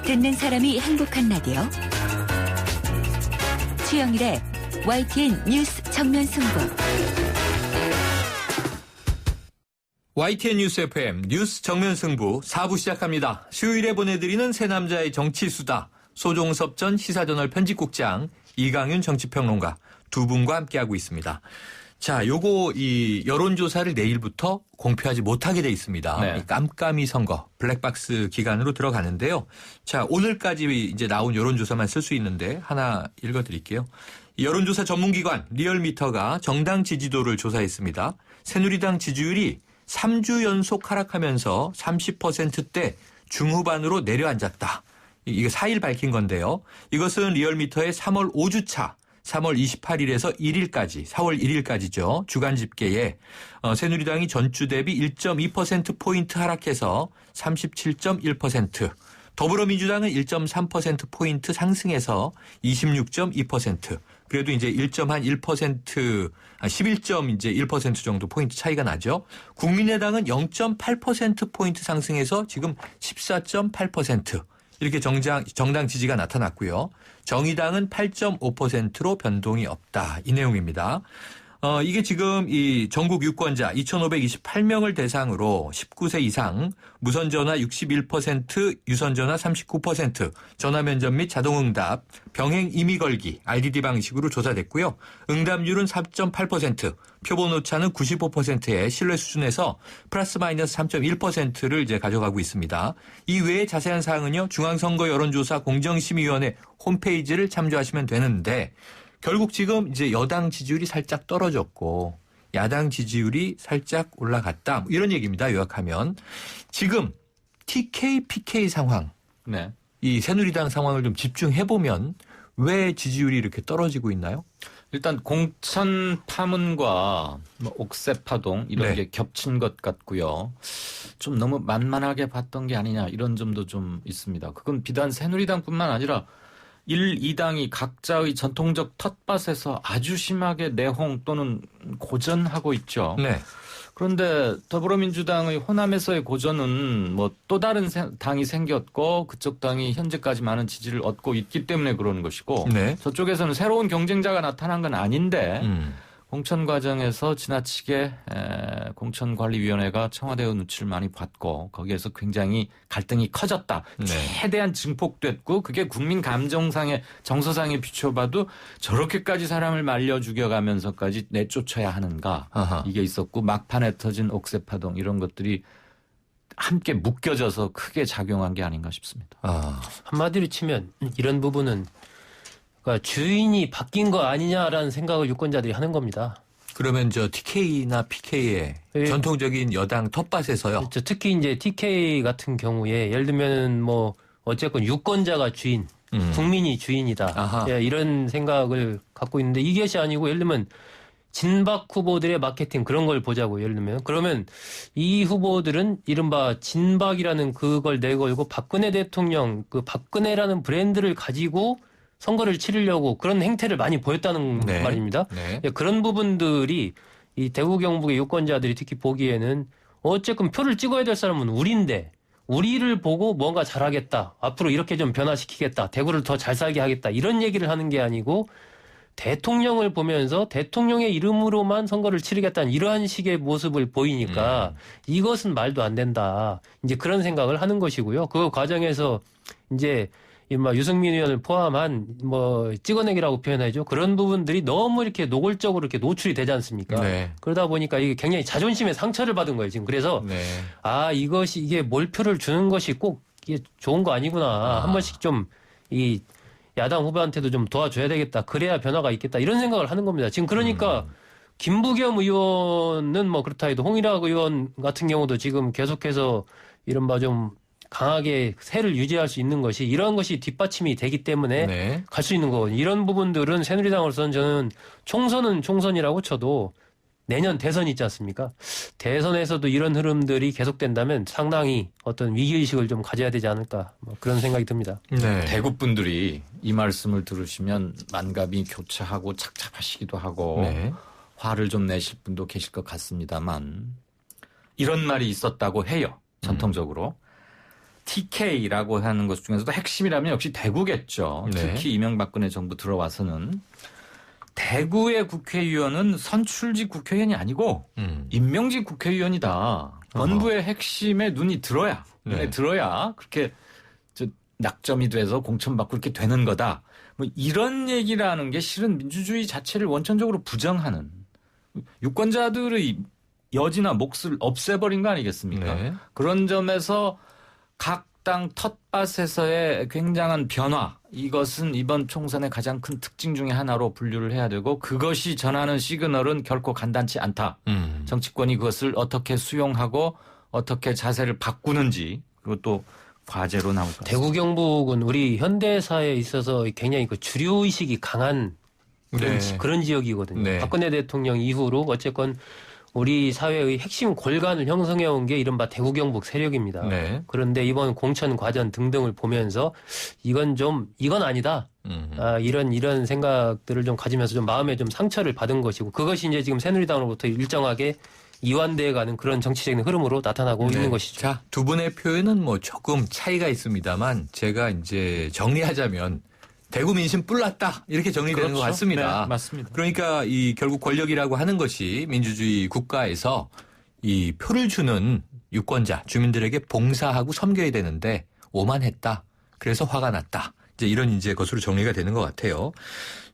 듣는 사람이 행복한 라디오 최영일의 YTN 뉴스 정면 승부. YTN 뉴스 FM 뉴스 정면 승부 4부 시작합니다. 수요일에 보내드리는 새 남자의 정치수다. 소종섭 전 시사저널 편집국장, 이강윤 정치평론가 두 분과 함께하고 있습니다. 자, 요거 이 여론조사를 내일부터 공표하지 못하게 돼 있습니다. 네. 이 깜깜이 선거 블랙박스 기간으로 들어가는데요. 자, 오늘까지 이제 나온 여론조사만 쓸 수 있는데 하나 읽어드릴게요. 이 여론조사 전문기관 리얼미터가 정당 지지도를 조사했습니다. 새누리당 지지율이 3주 연속 하락하면서 30%대 중후반으로 내려앉았다. 이거 4일 밝힌 건데요. 이것은 리얼미터의 3월 5주차 3월 28일에서 1일까지 4월 1일까지죠. 주간 집계에 새누리당이 전주 대비 1.2%포인트 하락해서 37.1%, 더불어민주당은 1.3%포인트 상승해서 26.2%, 그래도 이제 11.1% 정도 포인트 차이가 나죠. 국민의당은 0.8%포인트 상승해서 지금 14.8%. 이렇게 정당 지지가 나타났고요. 정의당은 8.5%로 변동이 없다. 이 내용입니다. 이게 지금 이 전국 유권자 2,528명을 대상으로 19세 이상 무선전화 61%, 유선전화 39%, 전화면접 및 자동응답, 병행 임의 걸기, RDD 방식으로 조사됐고요. 응답률은 4.8%, 표본 오차는 95%의 신뢰 수준에서 플러스 마이너스 3.1%를 이제 가져가고 있습니다. 이 외에 자세한 사항은요, 중앙선거 여론조사 공정심의위원회 홈페이지를 참조하시면 되는데, 결국 지금 이제 여당 지지율이 살짝 떨어졌고 야당 지지율이 살짝 올라갔다. 이런 얘기입니다. 요약하면. 지금 TK, PK 상황. 네. 이 새누리당 상황을 좀 집중해보면 왜 지지율이 이렇게 떨어지고 있나요? 일단 공천 파문과 뭐 옥새 파동 이런 네. 게 겹친 것 같고요. 좀 너무 만만하게 봤던 게 아니냐 이런 점도 좀 있습니다. 그건 비단 새누리당뿐만 아니라 1, 2당이 각자의 전통적 텃밭에서 아주 심하게 내홍 또는 고전하고 있죠. 네. 그런데 더불어민주당의 호남에서의 고전은 뭐 또 다른 당이 생겼고 그쪽 당이 현재까지 많은 지지를 얻고 있기 때문에 그러는 것이고 네. 저쪽에서는 새로운 경쟁자가 나타난 건 아닌데 공천 과정에서 지나치게 공천관리위원회가 청와대의 눈치를 많이 받고 거기에서 굉장히 갈등이 커졌다. 네. 최대한 증폭됐고 그게 국민 감정상의 정서상에 비춰봐도 저렇게까지 사람을 말려 죽여가면서까지 내쫓아야 하는가. 아하. 이게 있었고 막판에 터진 옥새파동 이런 것들이 함께 묶여져서 크게 작용한 게 아닌가 싶습니다. 아. 한마디로 치면 이런 부분은 그러니까 주인이 바뀐 거 아니냐라는 생각을 유권자들이 하는 겁니다. 그러면 저 TK나 PK의 예. 전통적인 여당 텃밭에서요. 그렇죠. 특히 이제 TK 같은 경우에 예를 들면 뭐 어쨌건 유권자가 주인, 국민이 주인이다. 아하. 예, 이런 생각을 갖고 있는데 이것이 아니고 예를 들면 진박 후보들의 마케팅 그런 걸 보자고 예를 들면 그러면 이 후보들은 이른바 진박이라는 그걸 내걸고 박근혜 대통령 그 박근혜라는 브랜드를 가지고 선거를 치르려고 그런 행태를 많이 보였다는 네. 말입니다. 네. 예, 그런 부분들이 이 대구 경북의 유권자들이 특히 보기에는 어쨌든 표를 찍어야 될 사람은 우리인데 우리를 보고 뭔가 잘하겠다. 앞으로 이렇게 좀 변화시키겠다. 대구를 더 잘 살게 하겠다. 이런 얘기를 하는 게 아니고 대통령을 보면서 대통령의 이름으로만 선거를 치르겠다는 이러한 식의 모습을 보이니까 이것은 말도 안 된다. 이제 그런 생각을 하는 것이고요. 그 과정에서 이제 유승민 의원을 포함한 뭐 찍어내기라고 표현하죠. 그런 부분들이 너무 이렇게 노골적으로 이렇게 노출이 되지 않습니까? 네. 그러다 보니까 이게 굉장히 자존심의 상처를 받은 거예요. 지금 그래서 네. 이게 몰표를 주는 것이 꼭 이게 좋은 거 아니구나. 한 번씩 좀 이 야당 후보한테도 좀 도와줘야 되겠다. 그래야 변화가 있겠다. 이런 생각을 하는 겁니다. 지금 그러니까 김부겸 의원은 뭐 그렇다 해도 홍일학 의원 같은 경우도 지금 계속해서 이른바 좀 강하게 세를 유지할 수 있는 것이 이런 것이 뒷받침이 되기 때문에 네. 갈 수 있는 거거든요. 이런 부분들은 새누리당으로서는 저는 총선은 총선이라고 쳐도 내년 대선이 있지 않습니까? 대선에서도 이런 흐름들이 계속된다면 상당히 어떤 위기의식을 좀 가져야 되지 않을까 뭐 그런 생각이 듭니다. 네. 대구 분들이 이 말씀을 들으시면 만감이 교차하고 착잡하시기도 하고 네. 화를 좀 내실 분도 계실 것 같습니다만 이런 말이 있었다고 해요. 전통적으로. TK라고 하는 것 중에서도 핵심이라면 역시 대구겠죠. 네. 특히 이명박근혜 정부 들어와서는 대구의 국회의원은 선출직 국회의원이 아니고 임명직 국회의원이다. 본부의 핵심에 눈에 들어야 그렇게 낙점이 돼서 공천받고 이렇게 되는 거다. 뭐 이런 얘기라는 게 실은 민주주의 자체를 원천적으로 부정하는 유권자들의 여지나 몫을 없애버린 거 아니겠습니까? 네. 그런 점에서 각 당 텃밭에서의 굉장한 변화, 이것은 이번 총선의 가장 큰 특징 중에 하나로 분류를 해야 되고 그것이 전하는 시그널은 결코 간단치 않다. 정치권이 그것을 어떻게 수용하고 어떻게 자세를 바꾸는지 그것도 과제로 나올 것 같습니다. 대구 경북은 우리 현대사에 있어서 굉장히 그 주류 의식이 강한 그런 지역이거든요. 네. 박근혜 대통령 이후로 어쨌건 우리 사회의 핵심 골간을 형성해 온 게 이른바 대구 경북 세력입니다. 네. 그런데 이번 공천 과정 등등을 보면서 이건 아니다. 이런 생각들을 좀 가지면서 좀 마음에 좀 상처를 받은 것이고 그것이 이제 지금 새누리당으로부터 일정하게 이완돼 가는 그런 정치적인 흐름으로 나타나고 있는 것이죠. 자, 두 분의 표현은 뭐 조금 차이가 있습니다만 제가 이제 정리하자면 대구 민심 뿔났다 이렇게 정리되는 것 같습니다. 네, 맞습니다. 그러니까 이 결국 권력이라고 하는 것이 민주주의 국가에서 이 표를 주는 유권자 주민들에게 봉사하고 섬겨야 되는데 오만했다. 그래서 화가 났다. 이제 이런 이제 것으로 정리가 되는 것 같아요.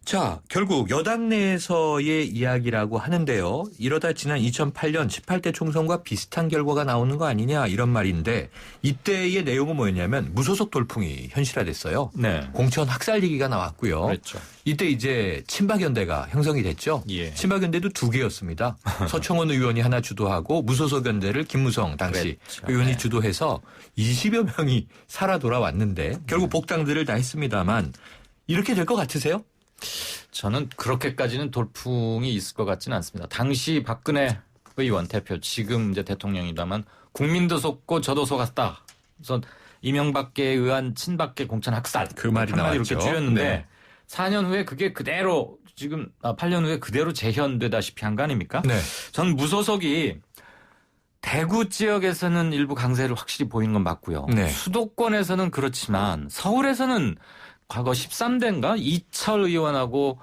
자, 결국 여당 내에서의 이야기라고 하는데요. 이러다 지난 2008년 18대 총선과 비슷한 결과가 나오는 거 아니냐 이런 말인데 이때의 내용은 뭐였냐면 무소속 돌풍이 현실화됐어요. 네. 공천 학살리기가 나왔고요. 그렇죠. 이때 이제 친박연대가 형성이 됐죠. 예. 친박연대도 두 개였습니다. 서청원 의원이 하나 주도하고 무소속연대를 김무성 당시 그랬죠. 의원이 네. 주도해서 20여 명이 살아 돌아왔는데 결국 복당들을 다 했습니다만 이렇게 될 것 같으세요? 저는 그렇게까지는 돌풍이 있을 것 같지는 않습니다. 당시 박근혜 의원 대표, 지금 이제 대통령이다만 국민도 속고 저도 속았다. 그래서 이명박계에 의한 친박계 공천 학살. 그 말이 한마디로 나왔죠. 이렇게 줄였는데 네. 4년 후에 그게 그대로 지금 8년 후에 그대로 재현되다시피 한 거 아닙니까? 네. 전 무소속이 대구 지역에서는 일부 강세를 확실히 보이는 건 맞고요. 네. 수도권에서는 그렇지만 서울에서는 과거 13대인가 이철 의원하고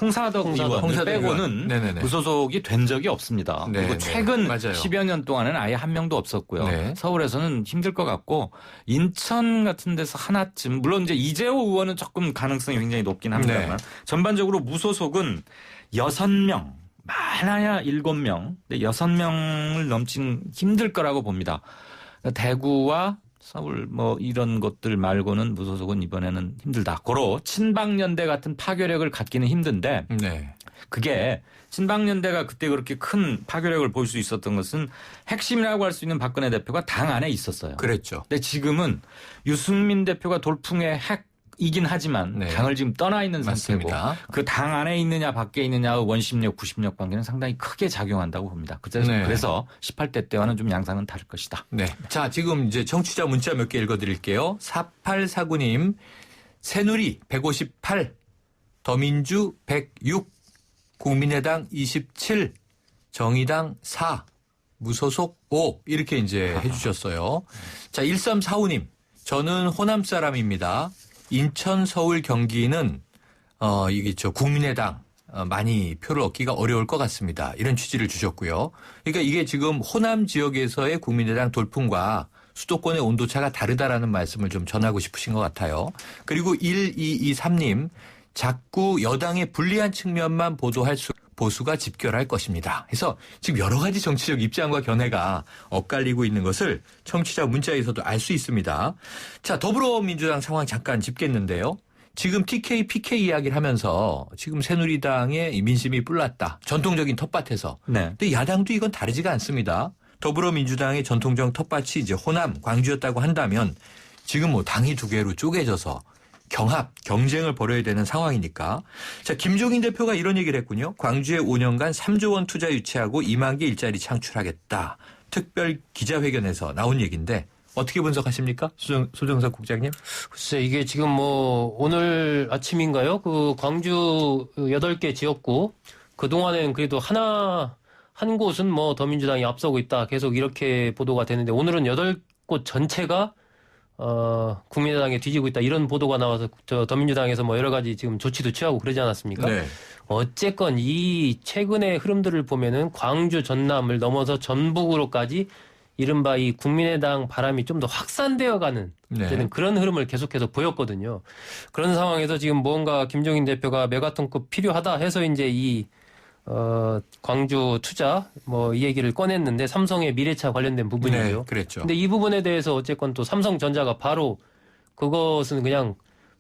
홍사덕 의원 빼고는 네네네. 무소속이 된 적이 없습니다. 네, 그리고 네. 최근 맞아요. 10여 년 동안은 아예 한 명도 없었고요. 네. 서울에서는 힘들 것 같고 인천 같은 데서 하나쯤 물론 이제 이재호 의원은 조금 가능성이 굉장히 높긴 합니다만 네. 전반적으로 무소속은 6명 많아야 7명 근데 6명을 넘치는 힘들 거라고 봅니다. 대구와 서울 뭐 이런 것들 말고는 무소속은 이번에는 힘들다. 고로 친박연대 같은 파괴력을 갖기는 힘든데 네. 그게 친박연대가 그때 그렇게 큰 파괴력을 보일 수 있었던 것은 핵심이라고 할 수 있는 박근혜 대표가 당 안에 있었어요. 그랬죠. 근데 지금은 유승민 대표가 돌풍의 핵이긴 하지만 네. 당을 지금 떠나 있는 상태고 맞습니다. 그 당 안에 있느냐 밖에 있느냐의 원심력, 구심력 관계는 상당히 크게 작용한다고 봅니다. 네. 그래서 18대 때와는 좀 양상은 다를 것이다. 네. 자, 지금 이제 청취자 문자 몇 개 읽어드릴게요. 4849님, 새누리 158, 더민주 106, 국민의당 27, 정의당 4, 무소속 5 이렇게 이제 해주셨어요. 자, 1345님, 저는 호남 사람입니다. 인천, 서울, 경기는 이게 국민의당 많이 표를 얻기가 어려울 것 같습니다. 이런 취지를 주셨고요. 그러니까 이게 지금 호남 지역에서의 국민의당 돌풍과 수도권의 온도차가 다르다라는 말씀을 좀 전하고 싶으신 것 같아요. 그리고 1223님, 자꾸 여당의 불리한 측면만 보도할 수 보수가 집결할 것입니다. 그래서 지금 여러 가지 정치적 입장과 견해가 엇갈리고 있는 것을 청취자 문자에서도 알 수 있습니다. 자, 더불어민주당 상황 잠깐 짚겠는데요. 지금 TK, PK 이야기를 하면서 지금 새누리당의 민심이 뿔났다. 전통적인 텃밭에서. 네. 근데 야당도 이건 다르지가 않습니다. 더불어민주당의 전통적 텃밭이 이제 호남, 광주였다고 한다면 지금 뭐 당이 두 개로 쪼개져서 경합, 경쟁을 벌여야 되는 상황이니까. 자, 김종인 대표가 이런 얘기를 했군요. 광주에 5년간 3조 원 투자 유치하고 2만 개 일자리 창출하겠다. 특별 기자회견에서 나온 얘기인데 어떻게 분석하십니까? 소정석 국장님? 글쎄 이게 지금 뭐 오늘 아침인가요? 그 광주 8개 지역구 그동안엔 그래도 한 곳은 뭐 더민주당이 앞서고 있다. 계속 이렇게 보도가 되는데 오늘은 8곳 전체가 국민의당에 뒤지고 있다. 이런 보도가 나와서 더민주당에서 뭐 여러 가지 지금 조치도 취하고 그러지 않았습니까? 네. 어쨌건 이 최근의 흐름들을 보면은 광주, 전남을 넘어서 전북으로까지 이른바 이 국민의당 바람이 좀 더 확산되어 가는 네. 그런 흐름을 계속해서 보였거든요. 그런 상황에서 지금 뭔가 김종인 대표가 메가톤급 필요하다 해서 이제 이 광주 투자 뭐 이 얘기를 꺼냈는데 삼성의 미래차 관련된 부분이죠. 네, 그랬죠. 근데 이 부분에 대해서 어쨌건 또 삼성전자가 바로 그것은 그냥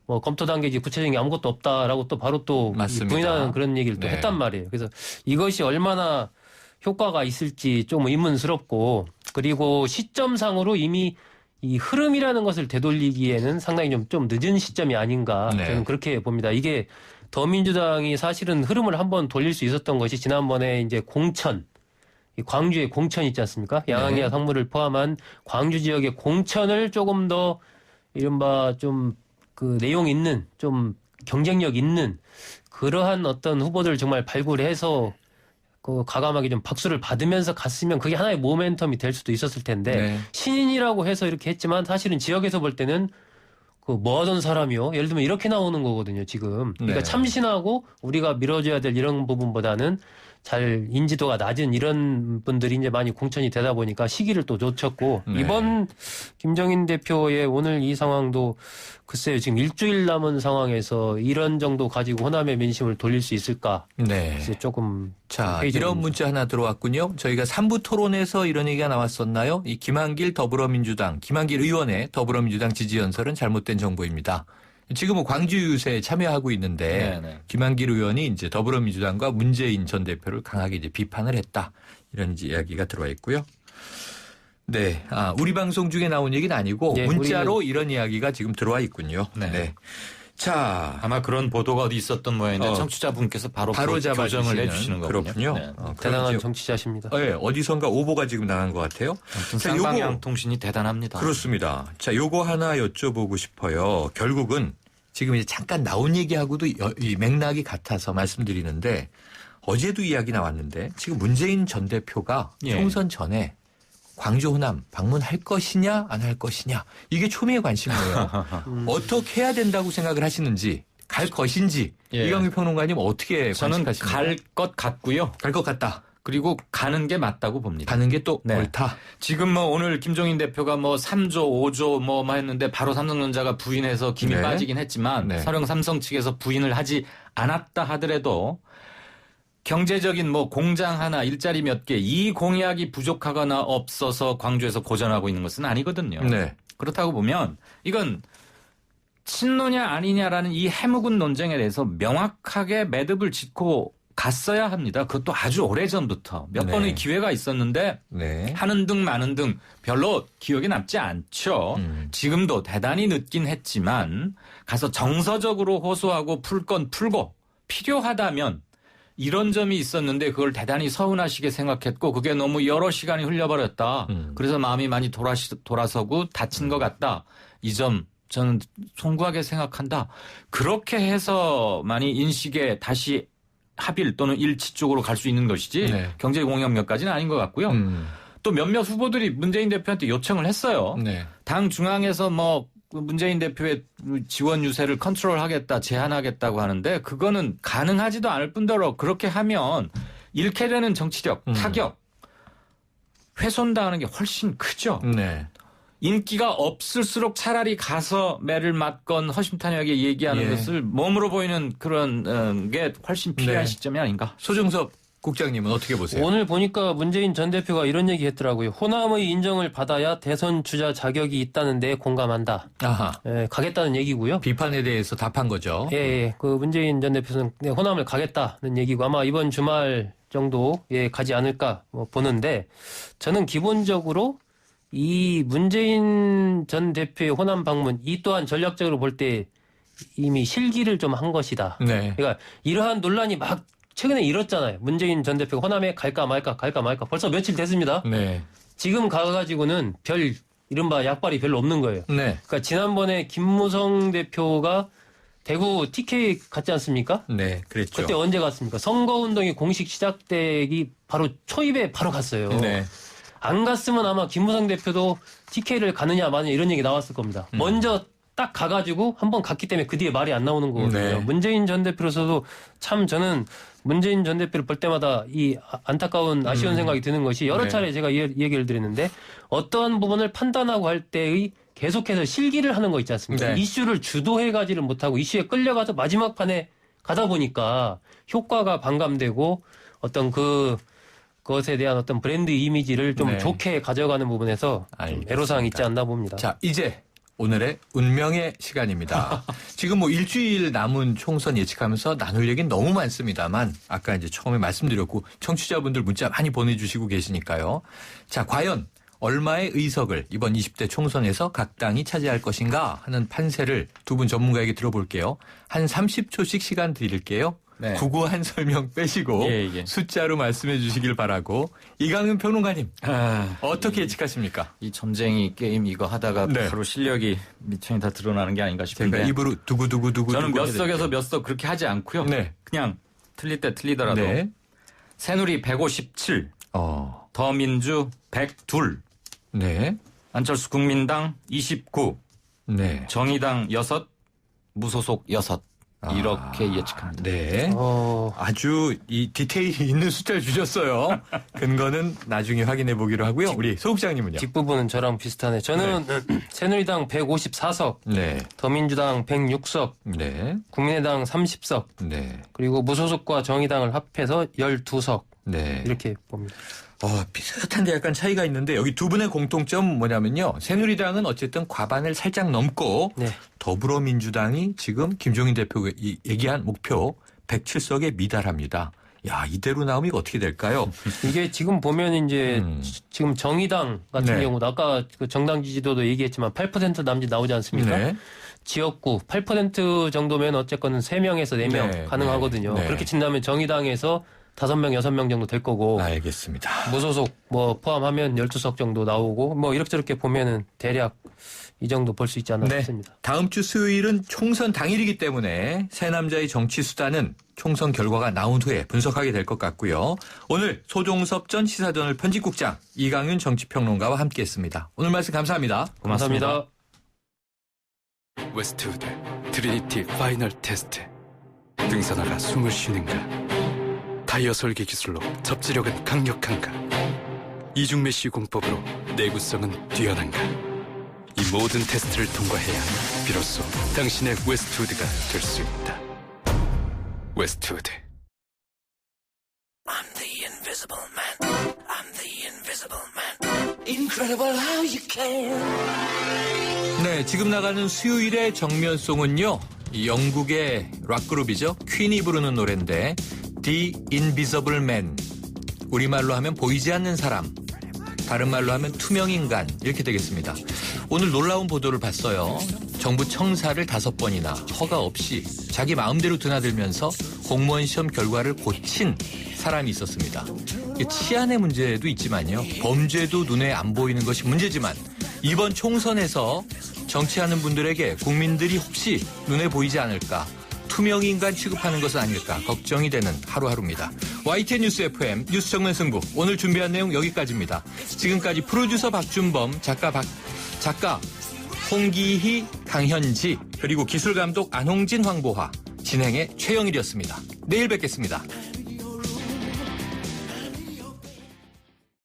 뭐 검토 단계지 구체적인 게 아무것도 없다라고 또 바로 또 맞습니다. 부인하는 그런 얘기를 또 네. 했단 말이에요. 그래서 이것이 얼마나 효과가 있을지 좀 의문스럽고 그리고 시점상으로 이미 이 흐름이라는 것을 되돌리기에는 상당히 좀 늦은 시점이 아닌가 네. 저는 그렇게 봅니다. 이게 더민주당이 사실은 흐름을 한번 돌릴 수 있었던 것이 지난번에 이제 공천, 이 광주의 공천 있지 않습니까? 양양이와 상무를 포함한 광주 지역의 공천을 조금 더 이른바 좀 그 내용 있는 좀 경쟁력 있는 그러한 어떤 후보들을 정말 발굴해서 그 과감하게 좀 박수를 받으면서 갔으면 그게 하나의 모멘텀이 될 수도 있었을 텐데 네. 신인이라고 해서 이렇게 했지만 사실은 지역에서 볼 때는 그 뭐 하던 사람이요? 예를 들면 이렇게 나오는 거거든요, 지금. 그러니까 네. 참신하고 우리가 밀어줘야 될 이런 부분보다는 잘 인지도가 낮은 이런 분들이 이제 많이 공천이 되다 보니까 시기를 또 놓쳤고 네. 이번 김정인 대표의 오늘 이 상황도 글쎄요, 지금 일주일 남은 상황에서 이런 정도 가지고 호남의 민심을 돌릴 수 있을까? 네. 이제 조금 자, 회의적입니다. 이런 문자 하나 들어왔군요. 저희가 3부 토론에서 이런 얘기가 나왔었나요? 이 김한길 김한길 의원의 더불어민주당 지지 연설은 잘못된 정보입니다. 지금은 광주 유세에 참여하고 있는데 네네. 김한길 의원이 이제 더불어민주당과 문재인 전 대표를 강하게 이제 비판을 했다. 이런 이제 이야기가 들어와 있고요. 네. 우리 방송 중에 나온 얘기는 아니고 네, 문자로 이런 이야기가 지금 들어와 있군요. 네. 자, 아마 그런 보도가 어디 있었던 모양인데 청취자분께서 바로 교정을 잡아주시는 해주시는 거군요. 그렇군요. 네. 대단한 그럼 정치자십니다. 이제, 어디선가 오보가 지금 나간 것 같아요. 아무튼 자, 쌍방향 통신이 대단합니다. 그렇습니다. 자, 요거 하나 여쭤보고 싶어요. 결국은 지금 이제 잠깐 나온 얘기하고도 이 맥락이 같아서 말씀드리는데 어제도 이야기 나왔는데 지금 문재인 전 대표가 예. 총선 전에 광주 호남 방문할 것이냐 안 할 것이냐 이게 초미의 관심이에요. 어떻게 해야 된다고 생각을 하시는지 갈 것인지 예. 이광규 평론가님 어떻게 저는 관측하십니까? 갈 것 같고요. 갈 것 같다. 그리고 가는 게 맞다고 봅니다. 가는 게 또 네. 옳다. 지금 뭐 오늘 김종인 대표가 뭐 3조, 5조 뭐 했는데 바로 삼성전자가 부인해서 김이 네. 빠지긴 했지만 네. 설령 삼성 측에서 부인을 하지 않았다 하더라도 경제적인 뭐 공장 하나 일자리 몇 개 이 공약이 부족하거나 없어서 광주에서 고전하고 있는 것은 아니거든요. 네. 그렇다고 보면 이건 친노냐 아니냐라는 이 해묵은 논쟁에 대해서 명확하게 매듭을 짓고 갔어야 합니다. 그것도 아주 오래전부터 몇 네. 번의 기회가 있었는데 네. 하는 등 마는 등 별로 기억에 남지 않죠. 지금도 대단히 늦긴 했지만 가서 정서적으로 호소하고 풀 건 풀고 필요하다면 이런 점이 있었는데 그걸 대단히 서운하시게 생각했고 그게 너무 여러 시간이 흘려버렸다. 그래서 마음이 많이 돌아서고 다친 것 같다. 이 점 저는 송구하게 생각한다. 그렇게 해서 많이 인식에 다시 합일 또는 일치 쪽으로 갈 수 있는 것이지 네. 경제 공약몇까지는 아닌 것 같고요. 또 몇몇 후보들이 문재인 대표한테 요청을 했어요. 네. 당 중앙에서 뭐 문재인 대표의 지원 유세를 컨트롤하겠다, 제한하겠다고 하는데 그거는 가능하지도 않을 뿐더러 그렇게 하면 잃게 되는 정치력, 타격, 훼손당하는 게 훨씬 크죠. 네. 인기가 없을수록 차라리 가서 매를 맞건 허심탄회하게 얘기하는 예. 것을 몸으로 보이는 그런 게 훨씬 필요한 네. 시점이 아닌가. 소정섭 국장님은 어떻게 보세요? 오늘 보니까 문재인 전 대표가 이런 얘기 했더라고요. 호남의 인정을 받아야 대선 주자 자격이 있다는 데 공감한다. 아하. 예, 가겠다는 얘기고요. 비판에 대해서 답한 거죠. 예, 그 문재인 전 대표는 호남을 가겠다는 얘기고 아마 이번 주말 정도에 가지 않을까 보는데 저는 기본적으로 이 문재인 전 대표의 호남 방문 이 또한 전략적으로 볼 때 이미 실기를 좀 한 것이다. 네. 그러니까 이러한 논란이 막 최근에 일었잖아요. 문재인 전 대표가 호남에 갈까 말까 벌써 며칠 됐습니다. 네. 지금 가가지고는 이른바 약발이 별로 없는 거예요. 네. 그러니까 지난번에 김무성 대표가 대구 TK 갔지 않습니까? 네, 그랬죠. 그때 언제 갔습니까? 선거운동이 공식 시작되기 바로 초입에 바로 갔어요. 네. 안 갔으면 아마 김무성 대표도 TK를 가느냐 마느냐 이런 얘기 나왔을 겁니다. 먼저 딱 가가지고 한번 갔기 때문에 그 뒤에 말이 안 나오는 거거든요. 네. 문재인 전 대표로서도 참 저는 문재인 전 대표를 볼 때마다 이 안타까운 아쉬운 생각이 드는 것이 여러 네. 차례 제가 얘기를 드렸는데 어떠한 부분을 판단하고 할 때의 계속해서 실기를 하는 거 있지 않습니까? 네. 이슈를 주도해가지를 못하고 이슈에 끌려가서 마지막 판에 가다 보니까 효과가 반감되고 어떤 그것에 대한 어떤 브랜드 이미지를 좀 네. 좋게 가져가는 부분에서 좀 알겠습니다. 애로사항이 있지 않나 봅니다. 자, 이제 오늘의 운명의 시간입니다. 지금 뭐 일주일 남은 총선 예측하면서 나눌 얘기는 너무 많습니다만 아까 이제 처음에 말씀드렸고 청취자분들 문자 많이 보내주시고 계시니까요. 자, 과연 얼마의 의석을 이번 20대 총선에서 각 당이 차지할 것인가 하는 판세를 두 분 전문가에게 들어볼게요. 한 30초씩 시간 드릴게요. 네. 구구한 설명 빼시고 예. 숫자로 말씀해 주시길 바라고. 이강윤 평론가님 아, 어떻게 예측하십니까? 이 점쟁이 게임 이거 하다가 네. 바로 실력이 미천이 다 드러나는 게 아닌가 제가 싶은데 입으로 두구두구두구 저는 몇 해야 석에서 몇 석 그렇게 하지 않고요. 네. 그냥 틀릴 때 틀리더라도 네. 새누리 157, 더민주 102, 네. 안철수 국민당 29, 네. 정의당 6, 무소속 6 이렇게 예측합니다. 네. 어, 아주 이 디테일이 있는 숫자를 주셨어요. 근거는 나중에 확인해 보기로 하고요. 우리 소국장님은요? 뒷부분은 저랑 비슷하네. 저는 새누리당 154석, 네. 더민주당 106석, 네. 국민의당 30석, 네. 그리고 무소속과 정의당을 합해서 12석 네. 이렇게 봅니다. 비슷한데 약간 차이가 있는데 여기 두 분의 공통점 뭐냐면요. 새누리당은 어쨌든 과반을 살짝 넘고 네. 더불어민주당이 지금 김종인 대표가 얘기한 목표 107석에 미달합니다. 야, 이대로 나오면 이거 어떻게 될까요? 이게 지금 보면 이제 지금 정의당 같은 네. 경우도 아까 그 정당 지지도도 얘기했지만 8% 남짓 나오지 않습니까? 네. 지역구 8% 정도면 어쨌건 3명에서 4명 네, 가능하거든요. 네. 그렇게 친다면 정의당에서 5명, 6명 정도 될 거고 알겠습니다. 무소속 뭐 포함하면 12석 정도 나오고 뭐 이렇게 보면은 대략 이 정도 볼 수 있지 않나 네. 싶습니다. 다음 주 수요일은 총선 당일이기 때문에 새 남자의 정치 수단은 총선 결과가 나온 후에 분석하게 될 것 같고요. 오늘 소종섭 전 시사저널 편집국장, 이강윤 정치평론가와 함께했습니다. 오늘 말씀 감사합니다. 고맙습니다. 웨스트우드 트리니티 파이널 테스트. 등산화가 숨을 쉬는가? 타이어 설계 기술로 접지력은 강력한가? 이중 메쉬 공법으로 내구성은 뛰어난가? 이 모든 테스트를 통과해야 비로소 당신의 웨스트우드가 될 수 있다. 웨스트우드. I'm the invisible man. I'm the invisible man. Incredible how you can. 네, 지금 나가는 수요일의 정면송은요. 이 영국의 락그룹이죠. 퀸이 부르는 노래인데 The Invisible Man. 우리말로 하면 보이지 않는 사람. 다른 말로 하면 투명인간 이렇게 되겠습니다. 오늘 놀라운 보도를 봤어요. 정부 청사를 5번이나 허가 없이 자기 마음대로 드나들면서 공무원 시험 결과를 고친 사람이 있었습니다. 치안의 문제도 있지만요. 범죄도 눈에 안 보이는 것이 문제지만 이번 총선에서 정치하는 분들에게 국민들이 혹시 눈에 보이지 않을까, 투명인간 취급하는 것은 아닐까 걱정이 되는 하루하루입니다. YTN 뉴스 FM 뉴스 정면 승부, 오늘 준비한 내용 여기까지입니다. 지금까지 프로듀서 박준범, 작가 홍기희, 강현지, 그리고 기술감독 안홍진, 황보화, 진행의 최영일이었습니다. 내일 뵙겠습니다.